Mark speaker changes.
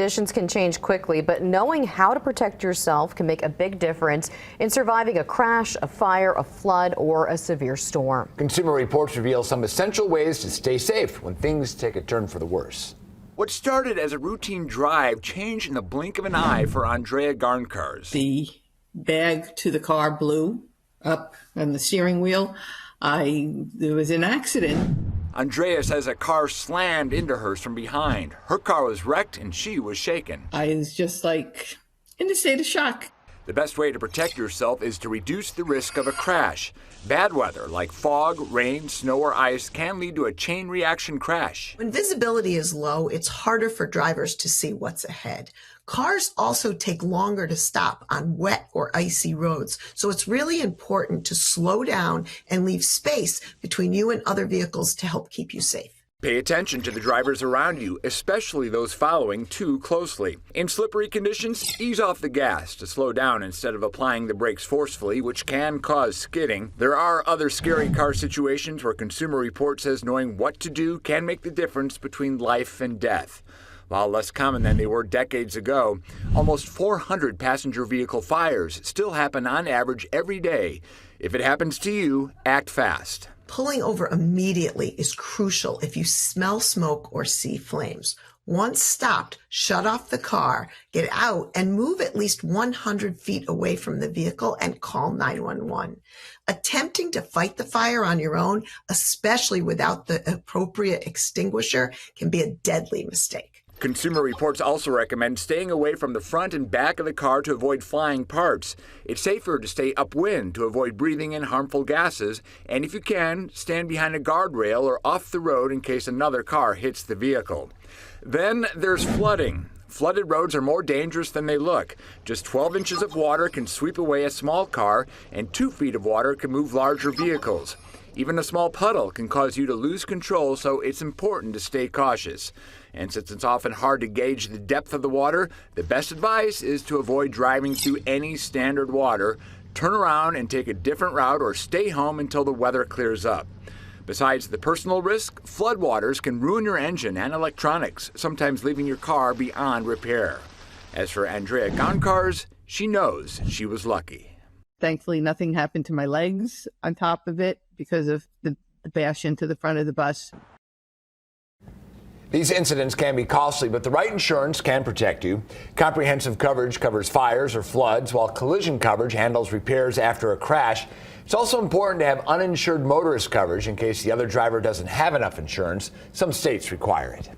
Speaker 1: Conditions can change quickly, but knowing how to protect yourself can make a big difference in surviving a crash, a fire, a flood, or a severe storm.
Speaker 2: Consumer Reports reveal some essential ways to stay safe when things take a turn for the worse.
Speaker 3: What started as a routine drive changed in the blink of an eye for Andrea Garncars.
Speaker 4: The bag to the car blew up on the steering wheel. There was an accident.
Speaker 3: Andrea says a car slammed into hers from behind. Her car was wrecked and she was shaken.
Speaker 4: I was just like in a state of shock.
Speaker 3: The best way to protect yourself is to reduce the risk of a crash. Bad weather like fog, rain, snow, or ice can lead to a chain reaction crash.
Speaker 5: When visibility is low, it's harder for drivers to see what's ahead. Cars also take longer to stop on wet or icy roads, so it's really important to slow down and leave space between you and other vehicles to help keep you safe.
Speaker 3: Pay attention to the drivers around you, especially those following too closely. In slippery conditions, ease off the gas to slow down instead of applying the brakes forcefully, which can cause skidding. There are other scary car situations where Consumer Reports says knowing what to do can make the difference between life and death. While less common than they were decades ago, almost 400 passenger vehicle fires still happen on average every day. If it happens to you, act fast.
Speaker 5: Pulling over immediately is crucial if you smell smoke or see flames. Once stopped, shut off the car, get out, and move at least 100 feet away from the vehicle and call 911. Attempting to fight the fire on your own, especially without the appropriate extinguisher, can be a deadly mistake.
Speaker 3: Consumer Reports also recommend staying away from the front and back of the car to avoid flying parts. It's safer to stay upwind to avoid breathing in harmful gases, and if you can, stand behind a guardrail or off the road in case another car hits the vehicle. Then there's flooding. Flooded roads are more dangerous than they look. Just 12 inches of water can sweep away a small car, and 2 feet of water can move larger vehicles. Even a small puddle can cause you to lose control, so it's important to stay cautious. And since it's often hard to gauge the depth of the water, the best advice is to avoid driving through any standard water. Turn around and take a different route or stay home until the weather clears up. Besides the personal risk, floodwaters can ruin your engine and electronics, sometimes leaving your car beyond repair. As for Andrea Garncars, she knows she was lucky.
Speaker 4: Thankfully, nothing happened to my legs on top of it because of the bash into the front of the bus.
Speaker 2: These incidents can be costly, but the right insurance can protect you. Comprehensive coverage covers fires or floods, while collision coverage handles repairs after a crash. It's also important to have uninsured motorist coverage in case the other driver doesn't have enough insurance. Some states require it.